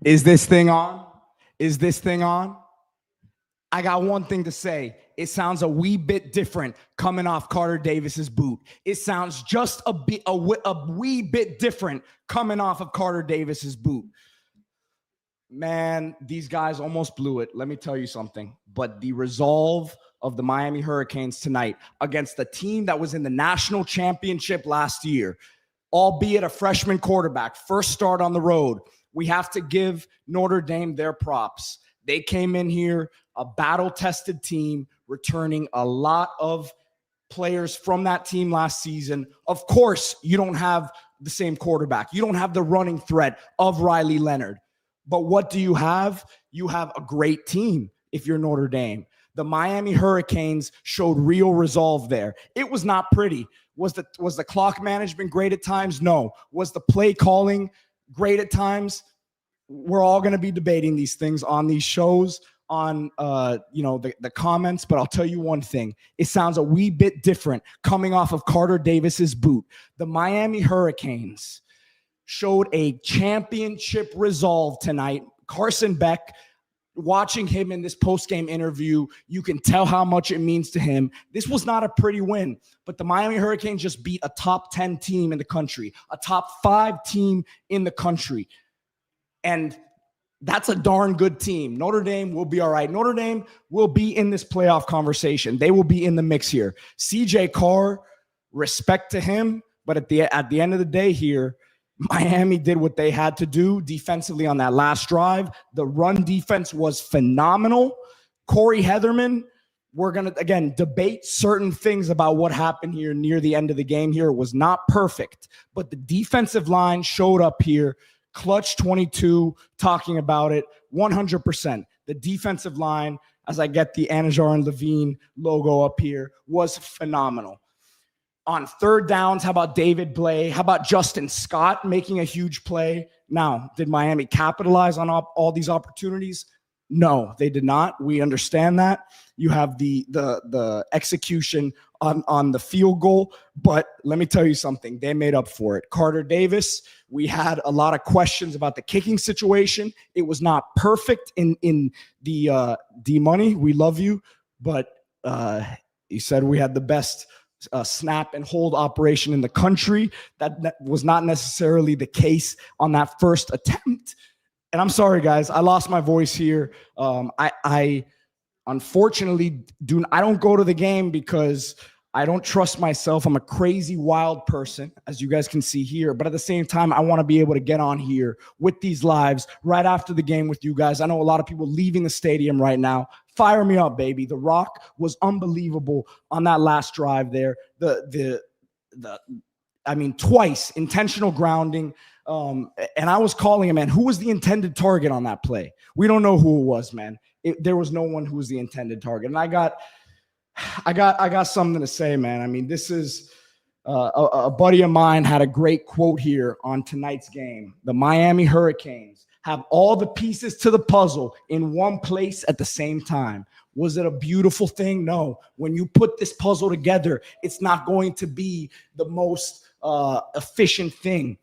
Is this thing on? Is this thing on? I got one thing to say. It sounds a wee bit different coming off Carter Davis's boot. It sounds just a wee bit different coming off of Carter Davis's boot. Man, these guys almost blew it. Let me tell you something. But the resolve of the Miami Hurricanes tonight against a team that was in the national championship last year, albeit a freshman quarterback, first start on the road, we have to give Notre Dame their props. They came in here, a battle-tested team, returning a lot of players from that team last season. Of course, you don't have the same quarterback. You don't have the running threat of Riley Leonard. But what do you have? You have a great team if you're Notre Dame. The Miami Hurricanes showed real resolve there. It was not pretty. Was the clock management great at times? No. Was the play calling great at times? We're all going to be debating these things on these shows, on the comments, but I'll tell you one thing. It sounds a wee bit different coming off of Carter Davis's boot. The Miami Hurricanes showed a championship resolve tonight. Carson Beck, watching him in this post-game interview, you can tell how much it means to him. This was not a pretty win, but the Miami Hurricanes just beat a top 10 team in the country, a top 5 team in the country. And that's a darn good team. Notre Dame will be all right. Notre Dame will be in this playoff conversation. They will be in the mix here. CJ Carr, respect to him, but at the end of the day here, Miami did what they had to do defensively on that last drive. The run defense was phenomenal. Corey Heatherman, we're going to, again, debate certain things about what happened here near the end of the game here. It was not perfect, but the defensive line showed up here. Clutch 22, talking about it, 100%. The defensive line, as I get the Anajar and Levine logo up here, was phenomenal. On third downs, how about David Blay? How about Justin Scott making a huge play? Now, did Miami capitalize on all these opportunities? No, they did not. We understand that. You have the execution on the field goal, but let me tell you something. They made up for it. Carter Davis, we had a lot of questions about the kicking situation. It was not perfect in the D-Money. We love you, but he said we had the best snap and hold operation in the country. That was not necessarily the case on that first attempt. And I'm sorry, guys, I lost my voice here. I unfortunately I don't go to the game because I don't trust myself. I'm a crazy, wild person, as you guys can see here. But at the same time, I want to be able to get on here with these lives right after the game with you guys. I know a lot of people leaving the stadium right now. Fire me up, baby. The Rock was unbelievable on that last drive there. Twice intentional grounding. And I was calling him, man, who was the intended target on that play? We don't know who it was, man. There was no one who was the intended target. And I got something to say, man. I mean, this is a buddy of mine had a great quote here on tonight's game. The Miami Hurricanes have all the pieces to the puzzle in one place at the same time. Was it a beautiful thing? No. When you put this puzzle together, it's not going to be the most efficient thing.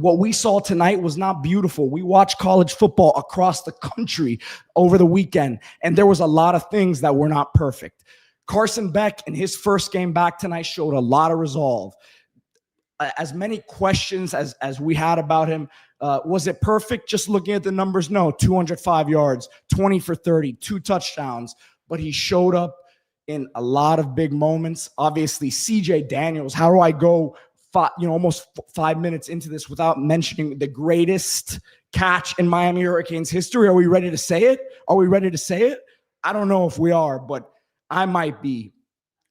What we saw tonight was not beautiful. We watched college football across the country over the weekend, and there was a lot of things that were not perfect. Carson Beck, in his first game back tonight, showed a lot of resolve. As many questions as we had about him, was it perfect? Just looking at the numbers, no. 205 yards, 20 for 30, 2 touchdowns, but he showed up in a lot of big moments. Obviously, CJ Daniels, how do I go almost 5 minutes into this without mentioning the greatest catch in Miami Hurricanes history? Are we ready to say it? I don't know if we are, but I might be.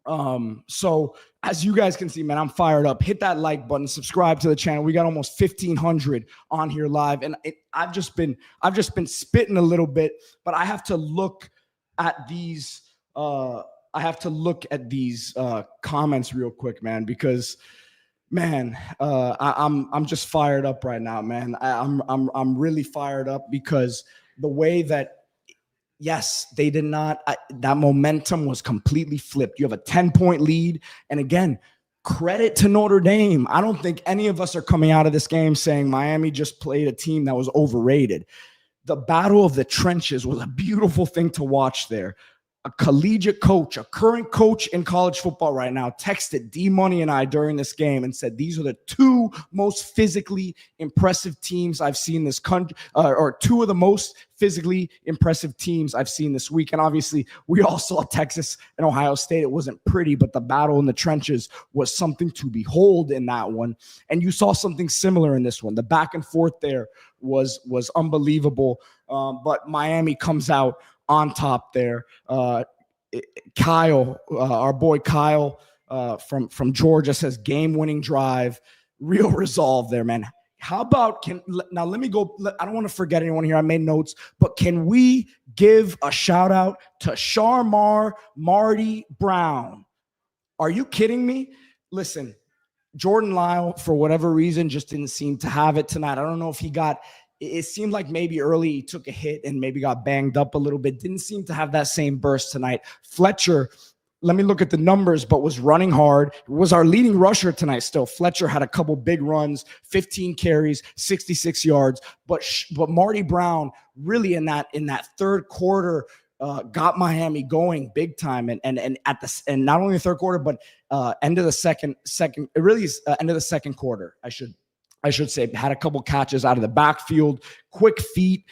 So as you guys can see, man, I'm fired up. Hit that like button, subscribe to the channel. We got almost 1,500 on here live, and I've just been spitting a little bit, but I have to look at these. Comments real quick, man, because. Man, I'm just fired up right now, man. I'm really fired up because the way that, yes, they did not. That momentum was completely flipped. You have a 10-point lead, and again, credit to Notre Dame. I don't think any of us are coming out of this game saying Miami just played a team that was overrated. The battle of the trenches was a beautiful thing to watch there. A collegiate coach, a current coach in college football right now, texted D Money and I during this game and said, these are the two most physically impressive teams I've seen this country, or two of the most physically impressive teams I've seen this week. And obviously, we all saw Texas and Ohio State. It wasn't pretty, but the battle in the trenches was something to behold in that one. And you saw something similar in this one. The back and forth there was unbelievable. But Miami comes out on top there. Kyle, our boy Kyle from Georgia says game-winning drive, real resolve there, man. How about now let me go. I don't want to forget anyone here. I made notes, but can we give a shout out to Sharmar Marty Brown? Are you kidding me? Listen, Jordan Lyle, for whatever reason, just didn't seem to have it tonight. I don't know if it seemed like maybe early he took a hit and maybe got banged up a little bit. Didn't seem to have that same burst tonight. Fletcher, let me look at the numbers, but was running hard. Was our leading rusher tonight still. Fletcher had a couple big runs, 15 carries, 66 yards. But Marty Brown really in that third quarter got Miami going big time. And not only the third quarter, but end of the second, it really is end of the second quarter, I should say, had a couple catches out of the backfield, quick feet.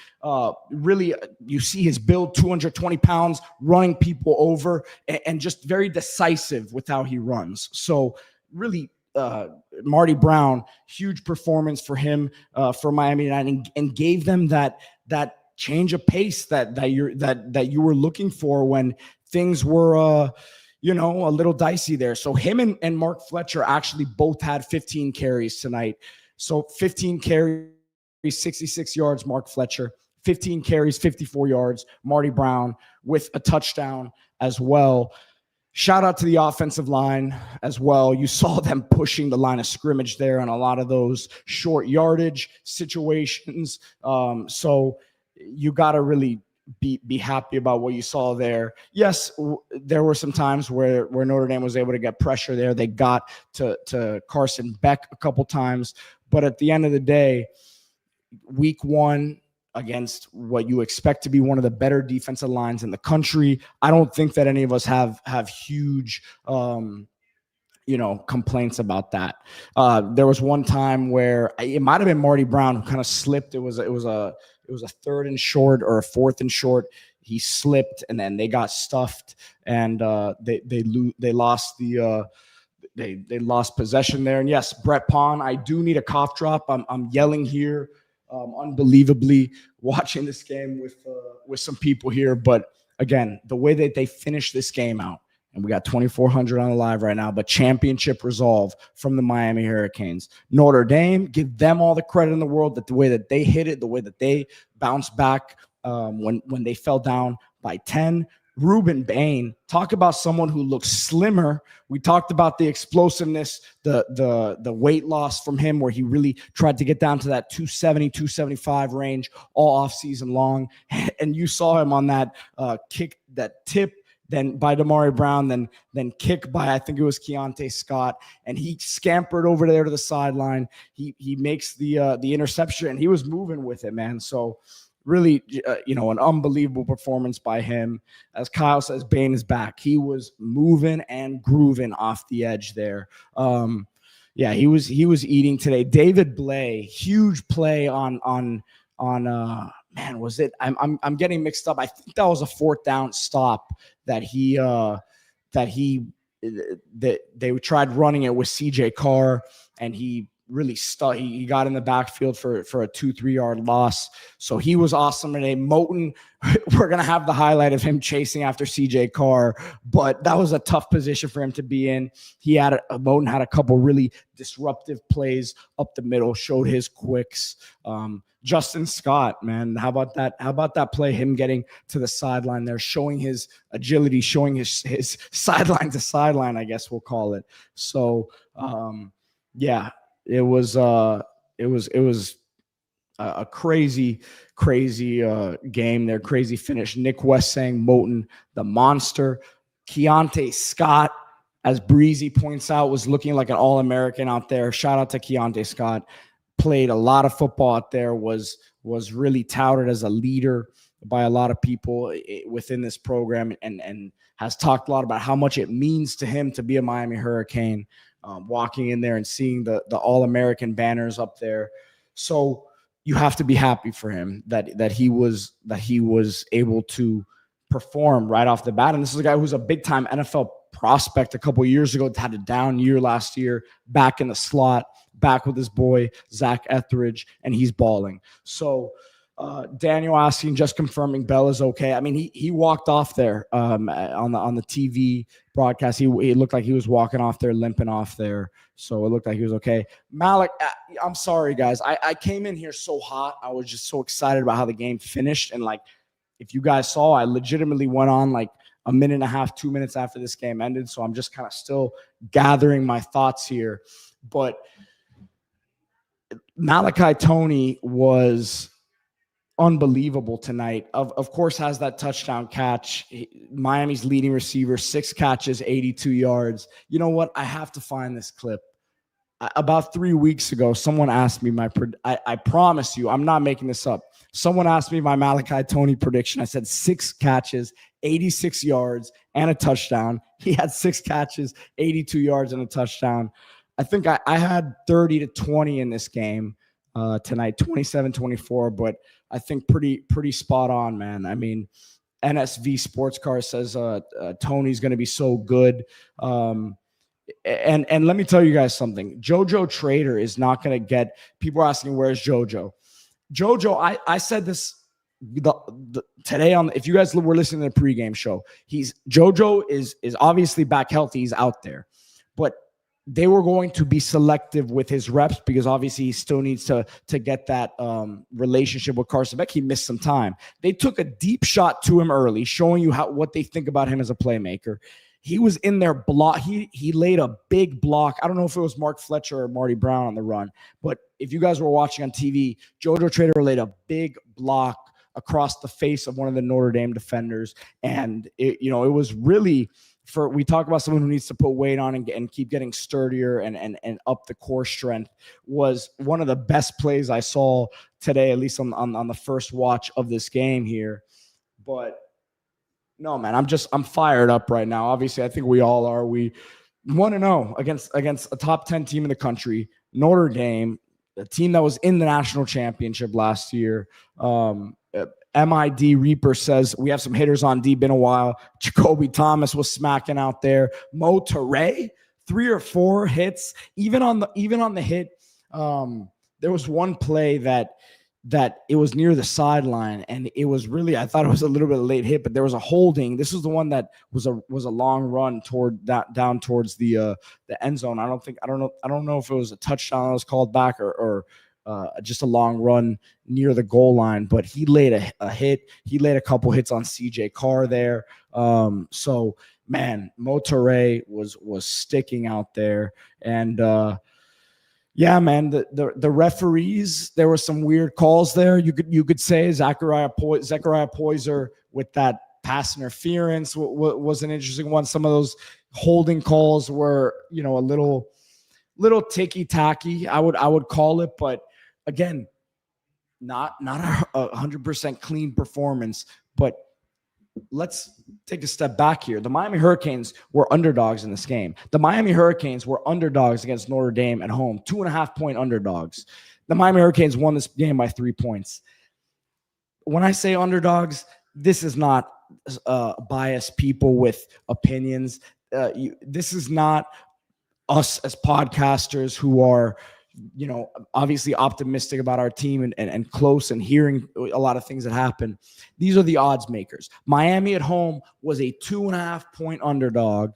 Really, you see his build, 220 pounds, running people over, and just very decisive with how he runs. So really, Marty Brown, huge performance for him for Miami United, and gave them that change of pace that you were looking for when things were a little dicey there. So him and Mark Fletcher actually both had 15 carries tonight. So 15 carries, 66 yards, Mark Fletcher. 15 carries, 54 yards, Marty Brown with a touchdown as well. Shout out to the offensive line as well. You saw them pushing the line of scrimmage there on a lot of those short yardage situations. So you got to really be happy about what you saw there. Yes, there were some times where Notre Dame was able to get pressure there. They got to Carson Beck a couple times. But at the end of the day, week one against what you expect to be one of the better defensive lines in the country, I don't think that any of us have huge complaints about that. There was one time where it might have been Marty Brown who kind of slipped. It was a third and short or a fourth and short. He slipped, and then they got stuffed, and they lost they lost possession there. And yes, Brett Pond, I do need a cough drop. I'm yelling here, unbelievably watching this game with some people here. But again, the way that they finished this game out, and we got 2,400 on the live right now, but championship resolve from the Miami Hurricanes. Notre Dame, give them all the credit in the world that the way that they hit it, the way that they bounced back when they fell down by 10. Ruben Bain, talk about someone who looks slimmer. We talked about the explosiveness, the weight loss from him, where he really tried to get down to that 270, 275 range all off season long. And you saw him on that kick, that tip, then by Damari Brown, then kick by, I think it was Keontae Scott, and he scampered over there to the sideline. He makes the interception, and he was moving with it, man. So really, an unbelievable performance by him. As Kyle says, Bain is back. He was moving and grooving off the edge there. He was eating today. David Blay, huge play on man, was it? I'm getting mixed up. I think that was a fourth down stop that they tried running it with CJ Carr, and he really he got in the backfield for a 2-3 yard loss. So he was awesome today. Moten, we're going to have the highlight of him chasing after CJ Carr, but that was a tough position for him to be in. Moten had a couple really disruptive plays up the middle, showed his quicks. Justin Scott, man, how about that? How about that play? Him getting to the sideline there, showing his agility, showing his sideline to sideline, I guess we'll call it. So, it was a crazy game there, crazy finish. Nick West saying Moten, the monster. Keontae Scott, as Breezy points out, was looking like an All-American out there. Shout out to Keontae Scott. Played a lot of football out there, was really touted as a leader by a lot of people within this program, and has talked a lot about how much it means to him to be a Miami Hurricane, walking in there and seeing the All-American banners up there. So you have to be happy for him that he was able to perform right off the bat. And this is a guy who's a big-time NFL prospect a couple of years ago, had a down year last year, back in the slot, back with his boy Zach Etheridge, and he's balling. So Daniel asking, just confirming Bell is okay. I mean, he walked off there on the TV broadcast. He looked like he was walking off there, limping off there. So it looked like he was okay. Malik, I'm sorry, guys. I came in here so hot. I was just so excited about how the game finished. And like, if you guys saw, I legitimately went on like a minute and a half, 2 minutes after this game ended. So I'm just kind of still gathering my thoughts here. But Malachi Toney was unbelievable tonight. Of course, has that touchdown catch. Miami's leading receiver, 6 catches, 82 yards. You know what? I have to find this clip. About 3 weeks ago, someone asked me I promise you, I'm not making this up. Someone asked me my Malachi Toney prediction. I said 6 catches, 86 yards, and a touchdown. He had 6 catches, 82 yards, and a touchdown. I think I had 30-20 in this game tonight, 27-24, but I think pretty spot on, man. I mean, NSV Sports Car says Tony's going to be so good. And let me tell you guys something. JoJo Trader is not going to get – people are asking, where's JoJo? JoJo, I said this today on – if you guys were listening to the pregame show, JoJo is obviously back healthy. He's out there. But they were going to be selective with his reps because obviously he still needs to get that relationship with Carson Beck. He missed some time. They took a deep shot to him early, showing you what they think about him as a playmaker. He was in their block. He laid a big block. I don't know if it was Mark Fletcher or Marty Brown on the run, but if you guys were watching on TV, JoJo Trader laid a big block across the face of one of the Notre Dame defenders. And it was really, we talk about someone who needs to put weight on and keep getting sturdier and up the core strength, was one of the best plays I saw today, at least on the first watch of this game here. But no, man, I'm fired up right now. Obviously, I think we all are. We want to know against a top 10 team in the country, Notre Dame, a team that was in the national championship last year. MID Reaper says we have some hitters on D, been a while. Jacoby Thomas was smacking out there. Notre, 3 or 4 hits. Even on the hit, there was one play that it was near the sideline, and it was really, I thought it was a little bit of a late hit, but there was a holding. This was the one that was a long run down towards the end zone. I don't know if it was a touchdown that was called back or just a long run near the goal line, but he laid a hit. He laid a couple hits on CJ Carr there. So man, Motoré was sticking out there. And yeah, man, the referees, there were some weird calls there. You could say Zachariah Poyser with that pass interference was an interesting one. Some of those holding calls were, a little ticky-tacky, I would call it, but again, not 100% clean performance. But let's take a step back here. The Miami Hurricanes were underdogs in this game. The Miami Hurricanes were underdogs against Notre Dame at home, 2.5-point underdogs. The Miami Hurricanes won this game by 3 points. When I say underdogs, this is not biased people with opinions. This is not us as podcasters who are, obviously optimistic about our team and close and hearing a lot of things that happen. These are the odds makers. Miami at home was a 2.5-point underdog.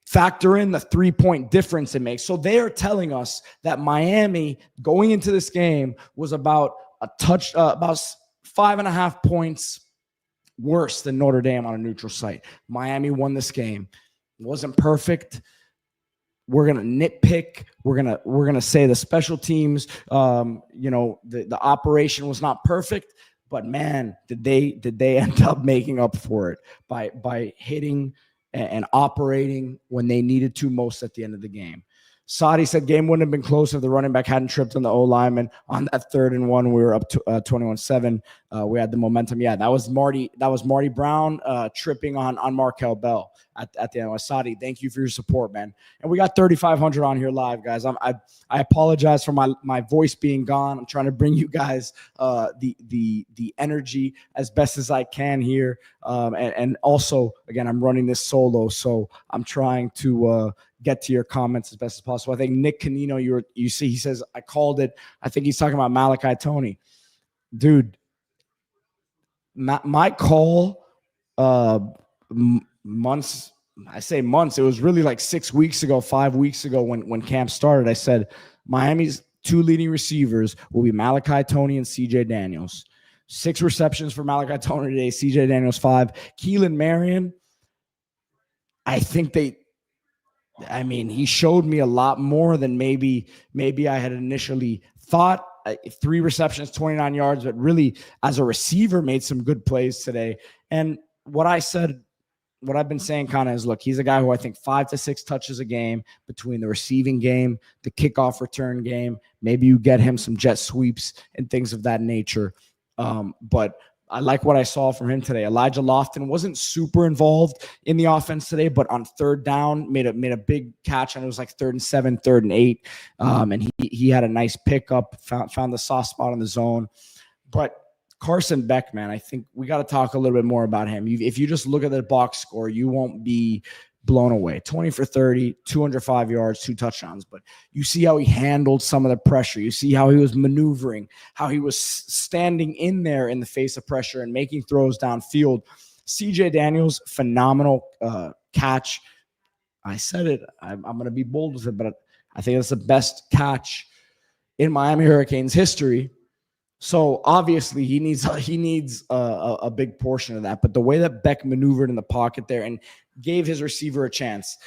Factor in the 3-point difference it makes. So they are telling us that Miami going into this game was about about 5.5 points worse than Notre Dame on a neutral site. Miami won this game. It wasn't perfect. We're gonna nitpick. We're gonna say the special teams, the operation was not perfect, but man, did they end up making up for it by hitting and operating when they needed to most at the end of the game. Sadi said game wouldn't have been close if the running back hadn't tripped on the O-lineman on that 3rd and 1. We were up to 21-7. We had the momentum. Yeah, that was Marty Brown tripping on Markel Bell at the end of Sadi. Thank you for your support, man. And we got 3,500 on here live, guys. I apologize for my voice being gone. I'm trying to bring you guys the energy as best as I can here. And also, again, I'm running this solo, so I'm trying to get to your comments as best as possible. I think Nick Canino, you see, he says, I called it. I think he's talking about Malachi Tony. Dude, my call months, I say months, it was really like 6 weeks ago, 5 weeks ago when camp started. I said, Miami's 2 leading receivers will be Malachi Tony and CJ Daniels. 6 receptions for Malachi Tony today, CJ Daniels 5. Keelan Marion, I think he showed me a lot more than maybe I had initially thought. 3 receptions, 29 yards, but really as a receiver made some good plays today. And what I've been saying kind of is, look, he's a guy who I think 5 to 6 touches a game between the receiving game, the kickoff return game. Maybe you get him some jet sweeps and things of that nature. But I like what I saw from him today. Elijah Lofton wasn't super involved in the offense today, but on 3rd down, made a big catch, and it was like 3rd and 7, 3rd and 8. And he had a nice pickup, found the soft spot in the zone. But Carson Beck, man, I think we got to talk a little bit more about him. If you just look at the box score, you won't be blown away. 20 for 30, 205 yards, 2 touchdowns. But you see how he handled some of the pressure. You see how he was maneuvering, how he was standing in there in the face of pressure and making throws downfield. CJ Daniels, phenomenal catch. I said it. I'm going to be bold with it, but I think it's the best catch in Miami Hurricanes history. So obviously he needs a big portion of that. But the way that Beck maneuvered in the pocket there and gave his receiver a chance,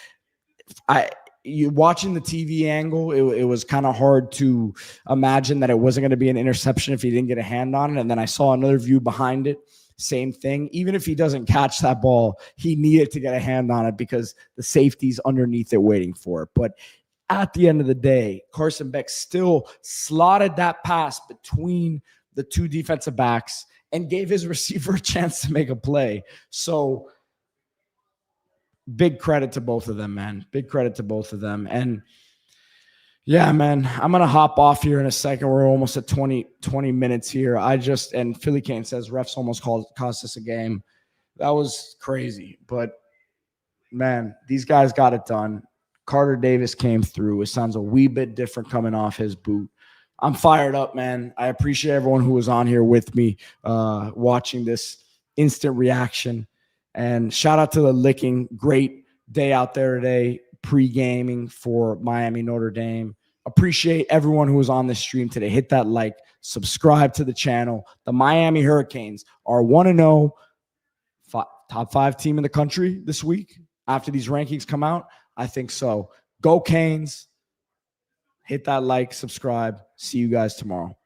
you watching the TV angle, it was kind of hard to imagine that it wasn't going to be an interception if he didn't get a hand on it. And then I saw another view behind it. Same thing. Even if he doesn't catch that ball, he needed to get a hand on it because the safety's underneath it waiting for it. But at the end of the day, Carson Beck still slotted that pass between the 2 defensive backs and gave his receiver a chance to make a play. So big credit to both of them, man. Big credit to both of them. And yeah, man, I'm going to hop off here in a second. We're almost at 20 minutes here. And Philly Kane says refs almost cost us a game. That was crazy. But man, these guys got it done. Carter Davis came through. It sounds a wee bit different coming off his boot. I'm fired up, man. I appreciate everyone who was on here with me watching this instant reaction. And shout out to the Licking. Great day out there today, pre-gaming for Miami Notre Dame. Appreciate everyone who was on this stream today. Hit that like, subscribe to the channel. The Miami Hurricanes are 1-0, top 5 team in the country this week after these rankings come out. I think so. Go Canes. Hit that like, subscribe. See you guys tomorrow.